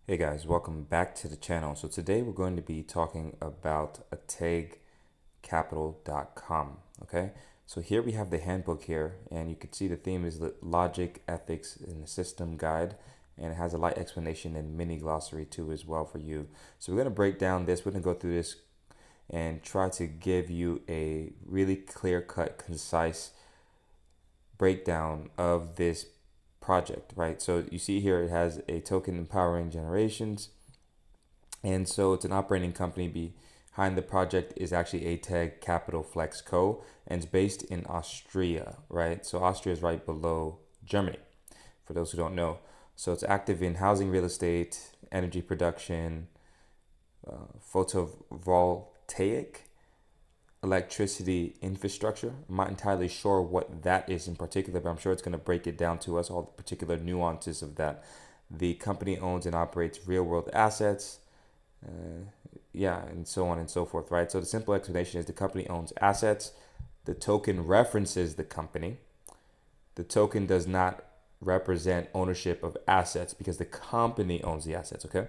Hey guys, welcome back to the channel. So today we're going to be talking about ATEG.Capital.com. Okay, so here we have the handbook here, and you can see the theme is logic, ethics, and the system guide, and it has a light explanation and mini glossary too as well for you. So we're going to break down this. We're going to go through this and try to give you a really clear-cut, concise breakdown of this project, right? So you see here it has a token empowering generations, and so it's an operating company. Behind the project is actually ATEG Capital Flex Co. and it's based in Austria, right? So Austria is right below Germany, for those who don't know. So it's active in housing, real estate, energy production, photovoltaic, electricity infrastructure. I'm not entirely sure what that is in particular, but I'm sure it's going to break it down to us, all the particular nuances of that. The company owns and operates real world assets, and so on and so forth, right? So the simple explanation is the company owns assets. The token references the company. The token does not represent ownership of assets because the company owns the assets, okay?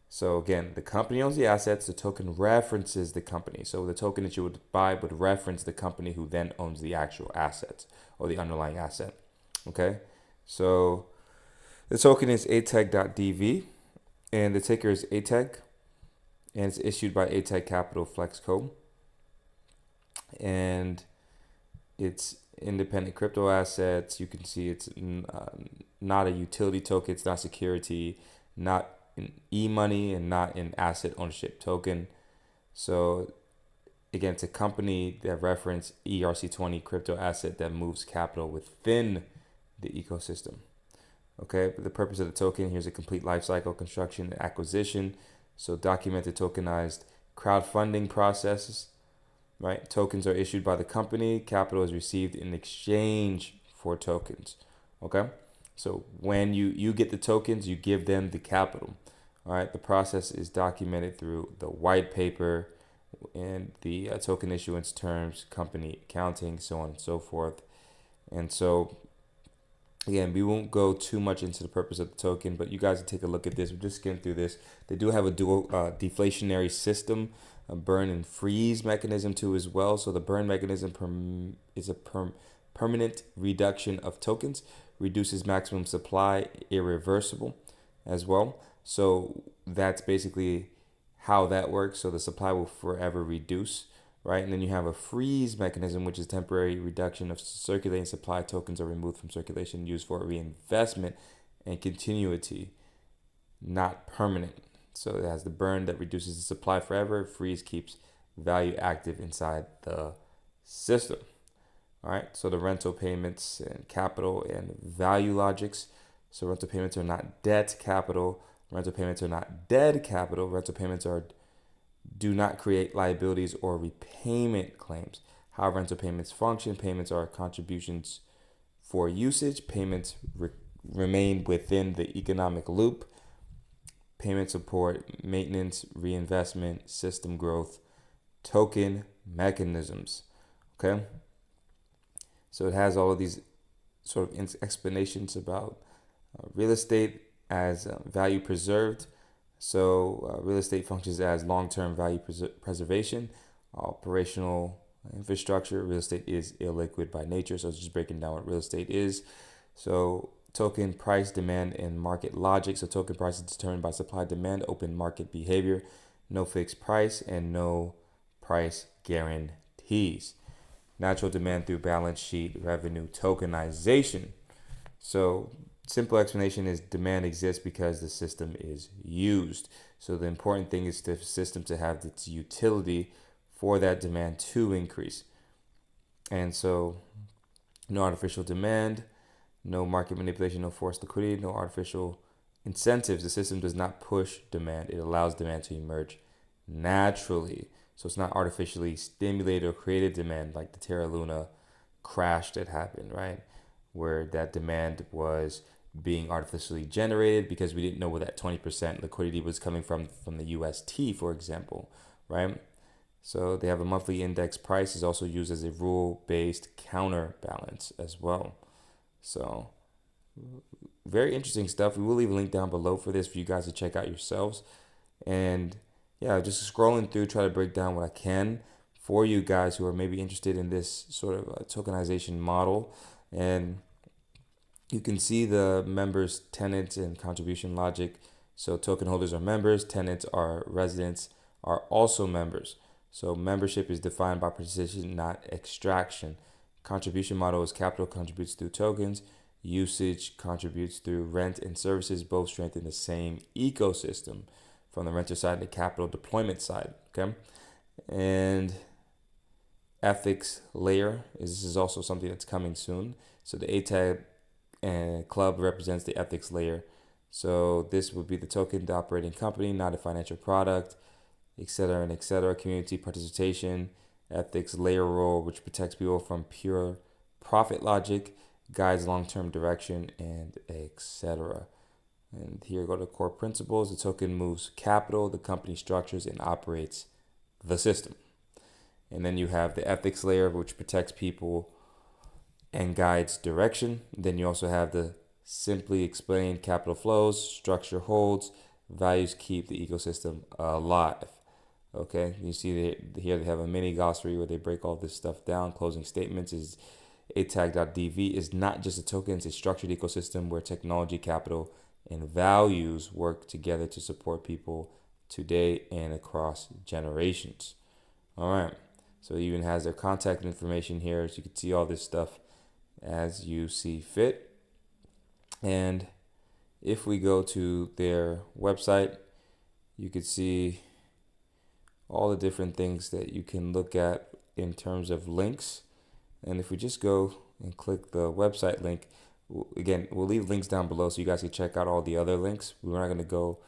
So again, the company owns the assets, the token references the company. So the token that you would buy would reference the company who then owns the actual assets or the underlying asset. Okay, so the token is ATEG.DV and the ticker is ATEG, and it's issued by ATEG Capital Flex Co. And it's independent crypto assets. You can see it's not a utility token, it's not security, not an e-money, and not an asset ownership token. So again, it's a company that reference ERC20 crypto asset that moves capital within the ecosystem. Okay, but the purpose of the token, here's a complete life cycle: construction and acquisition. So documented tokenized crowdfunding processes, right? Tokens are issued by the company. Capital is received in exchange for tokens. Okay, so when you get the tokens, you give them the capital. All right, the process is documented through the white paper and the token issuance terms, company accounting, so on and so forth. And so, again, we won't go too much into the purpose of the token, but you guys can take a look at this. We'll just skim through this. They do have a dual deflationary system, a burn and freeze mechanism too as well. So the burn mechanism is a permanent reduction of tokens, reduces maximum supply, irreversible as well. So that's basically how that works. So the supply will forever reduce, right? And then you have a freeze mechanism, which is temporary reduction of circulating supply. Tokens are removed from circulation, used for reinvestment and continuity, not permanent. So it has the burn that reduces the supply forever. Freeze keeps value active inside the system. All right, so the rental payments and capital and value logics. So rental payments are not debt capital. Rental payments are not dead capital. Rental payments do not create liabilities or repayment claims. How rental payments function: payments are contributions for usage. Payments remain within the economic loop. Payments support maintenance, reinvestment, system growth, token mechanisms. Okay, so it has all of these sort of explanations about real estate as value preserved. So real estate functions as long-term value preservation. Operational infrastructure: real estate is illiquid by nature. So it's just breaking down what real estate is. So token price, demand, and market logic. So token price is determined by supply, demand, open market behavior, no fixed price, and no price guarantees. Natural demand through balance sheet revenue tokenization. So simple explanation is demand exists because the system is used. So the important thing is the system to have its utility for that demand to increase. And so no artificial demand, no market manipulation, no forced liquidity, no artificial incentives. The system does not push demand. It allows demand to emerge naturally. So it's not artificially stimulated or created demand like the Terra Luna crash that happened, right? Where that demand was being artificially generated because we didn't know where that 20% liquidity was coming from the UST, for example, right? So they have a monthly index price, is also used as a rule-based counterbalance as well. So very interesting stuff. We will leave a link down below for this for you guys to check out yourselves. And yeah, just scrolling through, try to break down what I can for you guys who are maybe interested in this sort of tokenization model. And you can see the members, tenants, and contribution logic. So token holders are members, tenants are residents, are also members. So membership is defined by participation, not extraction. Contribution model is capital contributes through tokens. Usage contributes through rent and services. Both strengthen the same ecosystem from the renter side to capital deployment side. Okay, and ethics layer this is also something that's coming soon. So the ATEG and club represents the ethics layer. So this would be the token operating company, not a financial product, etc. and etc. Community participation, ethics layer role, which protects people from pure profit logic, guides long-term direction, and etc. And here go to core principles. The token moves capital, the company structures and operates the system. And then you have the ethics layer, which protects people and guides direction. Then you also have the simply explained capital flows, structure holds, values keep the ecosystem alive. Okay, you see here they have a mini glossary where they break all this stuff down. Closing statements is ATEG.DV is not just a token, it's a structured ecosystem where technology, capital, and values work together to support people today and across generations. All right, so it even has their contact information here, so you can see all this stuff as you see fit. And if we go to their website, you could see all the different things that you can look at in terms of links. And if we just go and click the website link, again, we'll leave links down below so you guys can check out all the other links. We're not going to go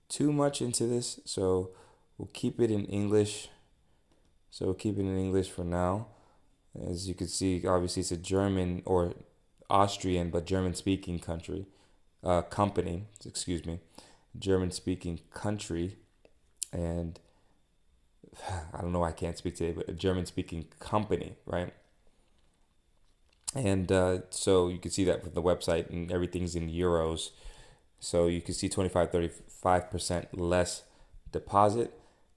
too much into this, so we'll keep it in English. So we'll keep it in English for now. As you can see, obviously it's a German or Austrian, but German-speaking company, German-speaking country, and I don't know why I can't speak today, but a German-speaking company, right? And so you can see that with the website, and everything's in euros. So you can see 35% less deposit,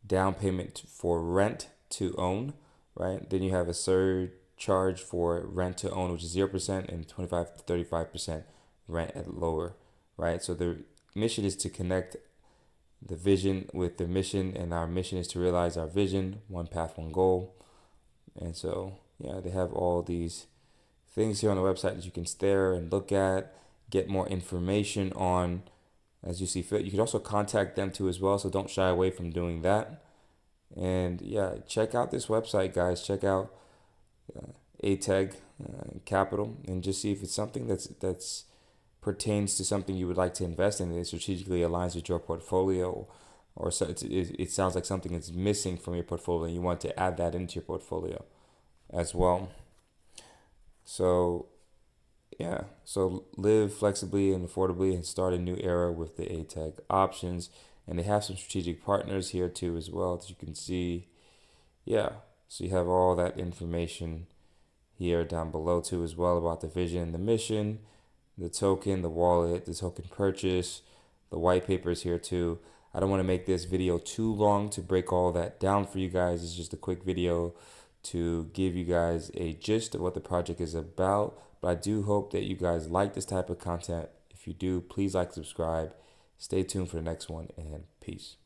down payment for rent to own, right? Then you have a surcharge for rent to own, which is 0%, and 25 to 35% rent at lower, right? So the mission is to connect the vision with the mission, and our mission is to realize our vision, one path, one goal. And so, yeah, they have all these things here on the website that you can stare and look at, get more information on as you see fit. You can also contact them too as well, so don't shy away from doing that. And yeah, check out this website, guys. Check out ATEG Capital, and just see if it's something that's pertains to something you would like to invest in. It strategically aligns with your portfolio, or so it sounds like something that's missing from your portfolio and you want to add that into your portfolio as well. So yeah, so live flexibly and affordably and start a new era with the ATEG options. And they have some strategic partners here too as well, as you can see. Yeah, so you have all that information here down below too as well about the vision, the mission, the token, the wallet, the token purchase, the white paper is here too. I don't want to make this video too long to break all that down for you guys. It's just a quick video to give you guys a gist of what the project is about. But I do hope that you guys like this type of content. If you do, please like, subscribe. Stay tuned for the next one, and peace.